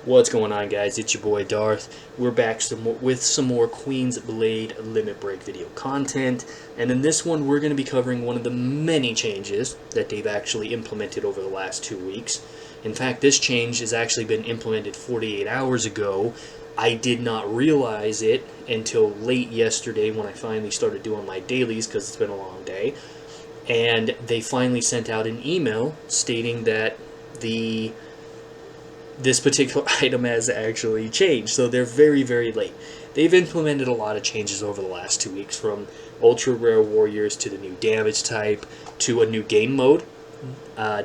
What's going on, guys? It's your boy Darth. We're back with some more Queen's Blade Limit Break video content, and in this one we're going to be covering one of the many changes that they've actually implemented over the last 2 weeks. In fact, this change has actually been implemented 48 hours ago. I did not realize it until late yesterday when I finally started doing my dailies because it's been a long day, and they finally sent out an email stating that this particular item has actually changed. So they're very, very late. They've implemented a lot of changes over the last 2 weeks, from ultra rare warriors to the new damage type, to a new game mode,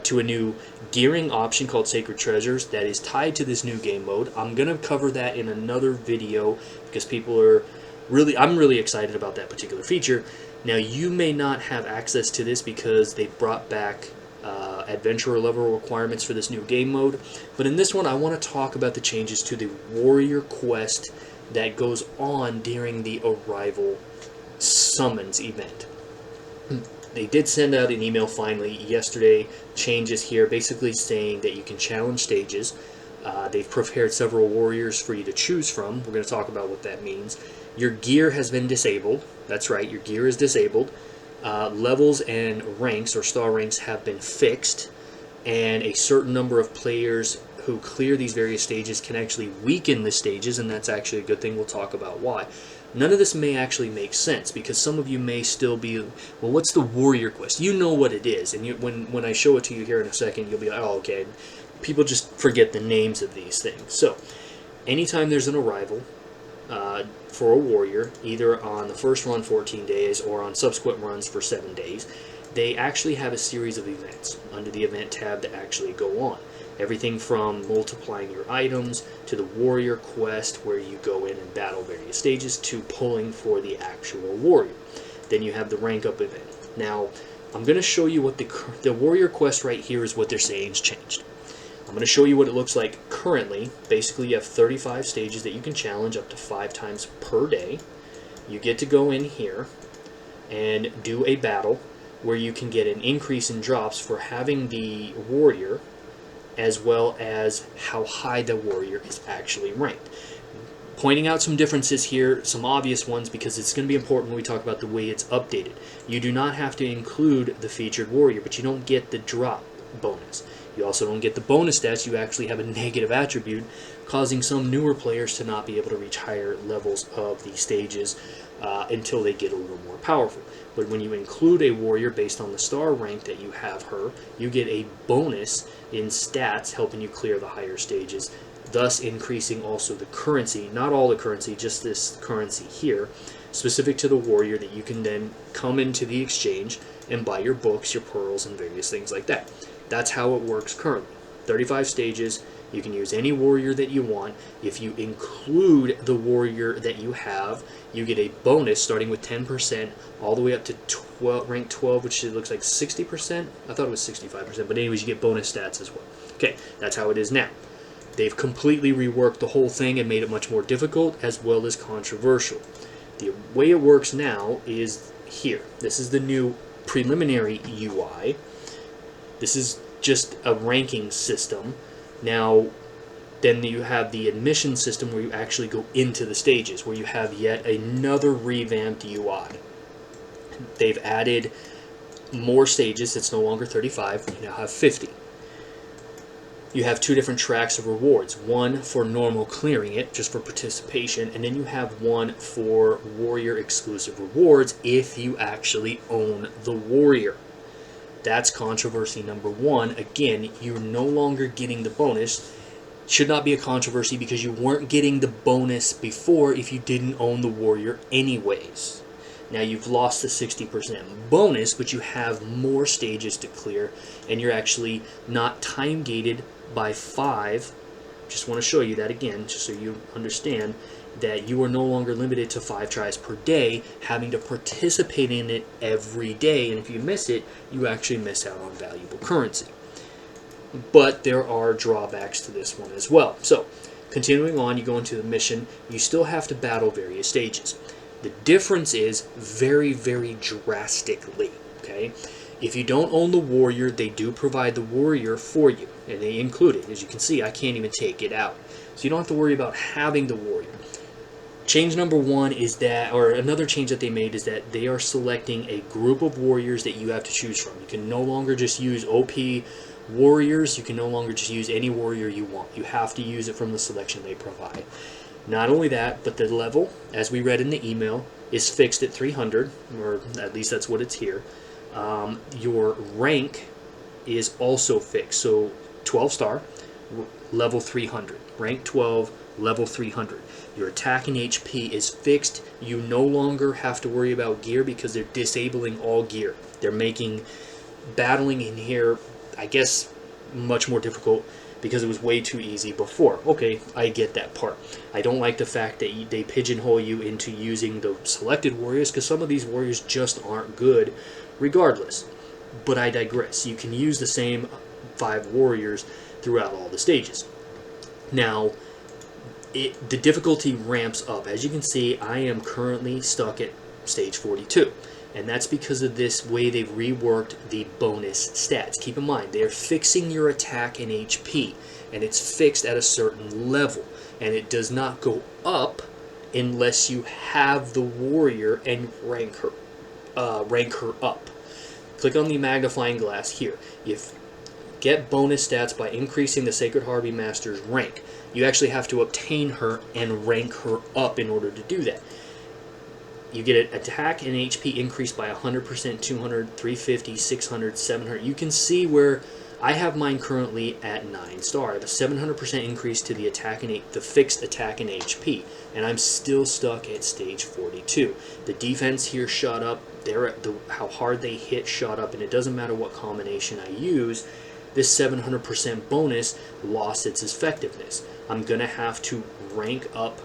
to a new gearing option called Sacred Treasures that is tied to this new game mode. I'm going to cover that in another video because I'm really excited about that particular feature. Now, you may not have access to this because they brought back adventurer level requirements for this new game mode, but in this one I want to talk about the changes to the warrior quest that goes on during the arrival summons event. They did send out an email finally yesterday, changes here basically saying that you can challenge stages. They've prepared several warriors for you to choose from. We're going to talk about what that means. Your gear has been disabled. That's right, your gear is disabled. Levels and ranks, or star ranks, have been fixed, and a certain number of players who clear these various stages can actually weaken the stages, and that's actually a good thing. We'll talk about why. None of this may actually make sense, because some of you may still be, well, what's the warrior quest? You know what it is, and when I show it to you here in a second, you'll be like, oh, okay. People just forget the names of these things. So, anytime there's an arrival for a warrior, either on the first run 14 days or on subsequent runs for 7 days, they actually have a series of events under the event tab that actually go on. Everything from multiplying your items to the warrior quest where you go in and battle various stages to pulling for the actual warrior. Then you have the rank up event. Now, I'm going to show you what the warrior quest right here is what they're saying has changed. I'm going to show you what it looks like currently. Basically, you have 35 stages that you can challenge up to 5 times per day. You get to go in here and do a battle where you can get an increase in drops for having the warrior, as well as how high the warrior is actually ranked. Pointing out some differences here, some obvious ones, because it's going to be important when we talk about the way it's updated. You do not have to include the featured warrior, but you don't get the drop bonus. You also don't get the bonus stats. You actually have a negative attribute, causing some newer players to not be able to reach higher levels of the stages until they get a little more powerful. But when you include a warrior based on the star rank that you have her, you get a bonus in stats helping you clear the higher stages, thus increasing also the currency, not all the currency, just this currency here, specific to the warrior, that you can then come into the exchange and buy your books, your pearls, and various things like that. That's how it works currently. 35 stages. You can use any warrior that you want. If you include the warrior that you have, you get a bonus starting with 10% all the way up to rank 12, which looks like 60%. I thought it was 65%, but anyways, you get bonus stats as well. Okay, that's how it is now. They've completely reworked the whole thing and made it much more difficult as well as controversial. The way it works now is here. This is the new preliminary UI. This is just a ranking system. Now, then you have the admission system where you actually go into the stages, where you have yet another revamped UI. They've added more stages. It's no longer 35. You now have 50. You have 2 different tracks of rewards. One for normal clearing it, just for participation, and then you have one for warrior exclusive rewards if you actually own the warrior. That's controversy number 1. Again, you're no longer getting the bonus. Should not be a controversy because you weren't getting the bonus before if you didn't own the warrior anyways. Now you've lost the 60% bonus, but you have more stages to clear, and you're actually not time gated by 5. Just want to show you that again, just so you understand that you are no longer limited to 5 tries per day, having to participate in it every day, and if you miss it, you actually miss out on valuable currency. But there are drawbacks to this one as well. So, continuing on, you go into the mission, you still have to battle various stages. The difference is very, very drastically, okay? If you don't own the warrior, they do provide the warrior for you, and they include it. As you can see, I can't even take it out. So you don't have to worry about having the warrior. Change number one is that, or another change that they made is that they are selecting a group of warriors that you have to choose from. You can no longer just use OP warriors. You can no longer just use any warrior you want. You have to use it from the selection they provide. Not only that, but the level, as we read in the email, is fixed at 300, or at least that's what it's here. Your rank is also fixed. So 12 star, level 300. Rank 12, level 300. Your attack and HP is fixed. You no longer have to worry about gear because they're disabling all gear. They're making battling in here, I guess, much more difficult because it was way too easy before. Okay, I get that part. I don't like the fact that they pigeonhole you into using the selected warriors because some of these warriors just aren't good regardless. But I digress. You can use the same 5 warriors throughout all the stages. Now, the difficulty ramps up. As you can see, I am currently stuck at stage 42. And that's because of this way they've reworked the bonus stats. Keep in mind, they're fixing your attack and HP, and it's fixed at a certain level. And it does not go up unless you have the warrior and rank her up. Click on the magnifying glass here. Get bonus stats by increasing the Sacred Harvey Master's rank. You actually have to obtain her and rank her up in order to do that. You get an attack and HP increased by 100%, 200, 350, 600, 700. You can see where I have mine currently at 9 star. I have a 700% increase to the attack and the fixed attack and HP, and I'm still stuck at stage 42. The defense here shot up. How hard they hit shot up, and it doesn't matter what combination I use. This 700% bonus lost its effectiveness. I'm going to have to rank up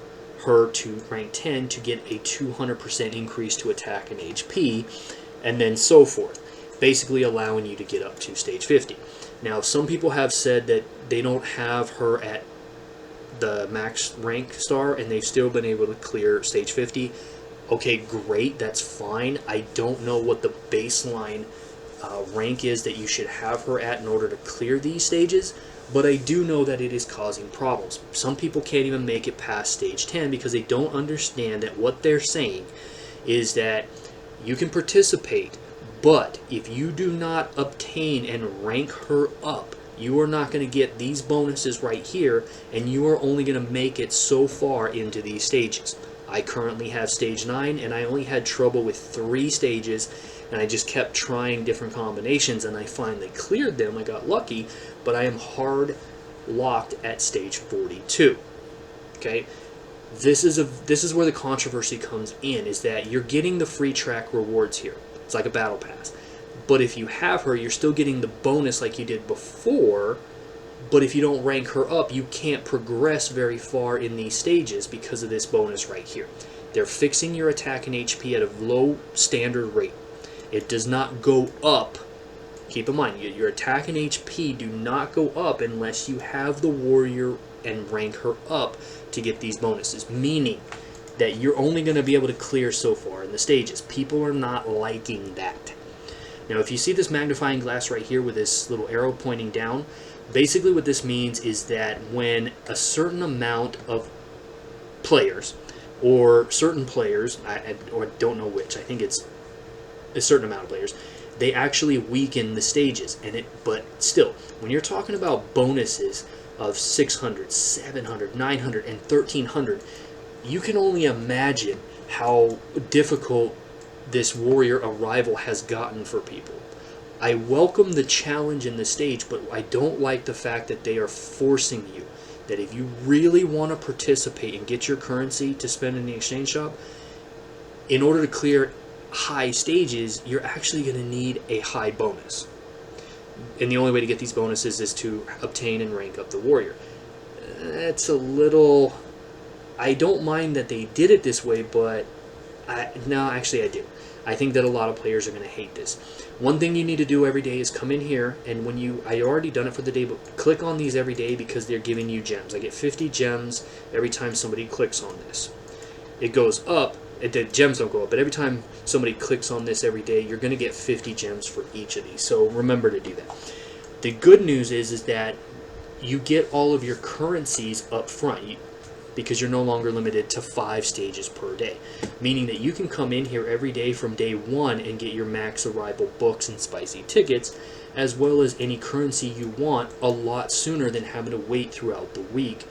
her to rank 10 to get a 200% increase to attack and HP, and then so forth, basically allowing you to get up to stage 50. Now, some people have said that they don't have her at the max rank star, and they've still been able to clear stage 50. Okay, great, that's fine. I don't know what the baseline rank is that you should have her at in order to clear these stages, but I do know that it is causing problems. Some people can't even make it past stage 10 because they don't understand that what they're saying is that you can participate, but if you do not obtain and rank her up, you are not going to get these bonuses right here, and you are only going to make it so far into these stages. I currently have stage 9, and I only had trouble with 3 stages, and I just kept trying different combinations, and I finally cleared them. I got lucky, but I am hard locked at stage 42. Okay, this is where the controversy comes in, is that you're getting the free track rewards here. It's like a battle pass, but if you have her, you're still getting the bonus like you did before. But if you don't rank her up, you can't progress very far in these stages because of this bonus right here. They're fixing your attack and HP at a low standard rate. It does not go up. Keep in mind, your attack and HP do not go up unless you have the warrior and rank her up to get these bonuses, meaning that you're only going to be able to clear so far in the stages. People are not liking that. Now, if you see this magnifying glass right here with this little arrow pointing down, basically what this means is that when a certain amount of players, or certain players, I don't know which, I think it's a certain amount of players, they actually weaken the stages. But still, when you're talking about bonuses of 600, 700, 900, and 1300, you can only imagine how difficult this warrior arrival has gotten for people. I welcome the challenge in the stage, but I don't like the fact that they are forcing you, that if you really want to participate and get your currency to spend in the exchange shop, in order to clear high stages, you're actually going to need a high bonus. And the only way to get these bonuses is to obtain and rank up the warrior. That's a little... I don't mind that they did it this way, but no, actually I do. I think that a lot of players are going to hate this. One thing you need to do every day is come in here, and I already done it for the day, but click on these every day because they're giving you gems. I get 50 gems every time somebody clicks on this. It goes up the gems don't go up, but every time somebody clicks on this every day, you're going to get 50 gems for each of these. So remember to do that. The good news is that you get all of your currencies up front because you're no longer limited to 5 stages per day, meaning that you can come in here every day from day 1 and get your max arrival books and spicy tickets, as well as any currency you want, a lot sooner than having to wait throughout the week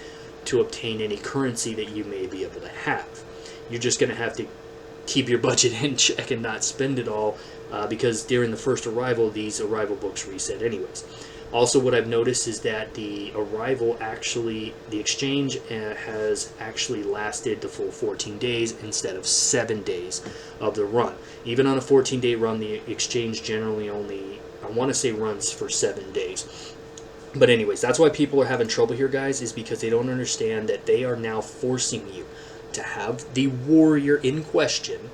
to obtain any currency that you may be able to have. You're just going to have to keep your budget in check and not spend it all, because during the first arrival, these arrival books reset anyways. Also, what I've noticed is that the exchange has actually lasted the full 14 days instead of 7 days of the run. Even on a 14-day run, the exchange generally only, I want to say, runs for 7 days. But anyways, that's why people are having trouble here, guys, is because they don't understand that they are now forcing you to have the warrior in question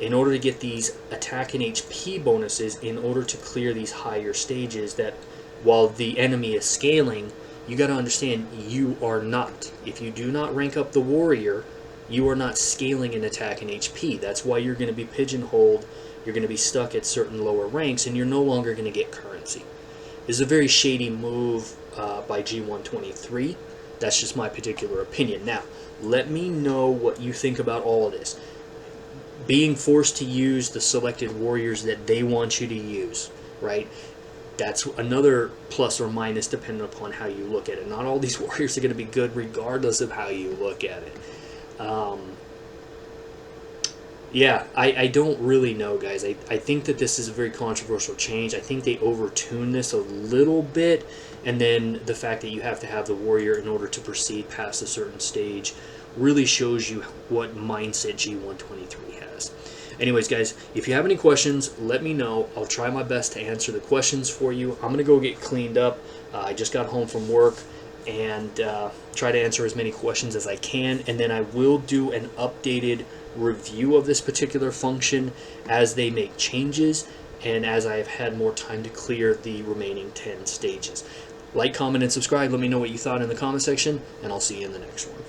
in order to get these attack and HP bonuses in order to clear these higher stages that, while the enemy is scaling, you got to understand you are not. If you do not rank up the warrior, you are not scaling in attack and HP. That's why you're going to be pigeonholed, you're going to be stuck at certain lower ranks, and you're no longer going to get currency. This is a very shady move by G123. That's just my particular opinion. Now, let me know what you think about all of this. Being forced to use the selected warriors that they want you to use, right? That's another plus or minus depending upon how you look at it. Not all these warriors are going to be good regardless of how you look at it. Yeah, I don't really know, guys. I think that this is a very controversial change. I think they overtune this a little bit, and then the fact that you have to have the warrior in order to proceed past a certain stage really shows you what mindset G123 has. Anyways, guys, if you have any questions, let me know. I'll try my best to answer the questions for you. I'm going to go get cleaned up. I just got home from work, and try to answer as many questions as I can, and then I will do an updated review of this particular function as they make changes and as I have had more time to clear the remaining 10 stages. Like, comment, and subscribe. Let me know what you thought in the comment section, and I'll see you in the next one.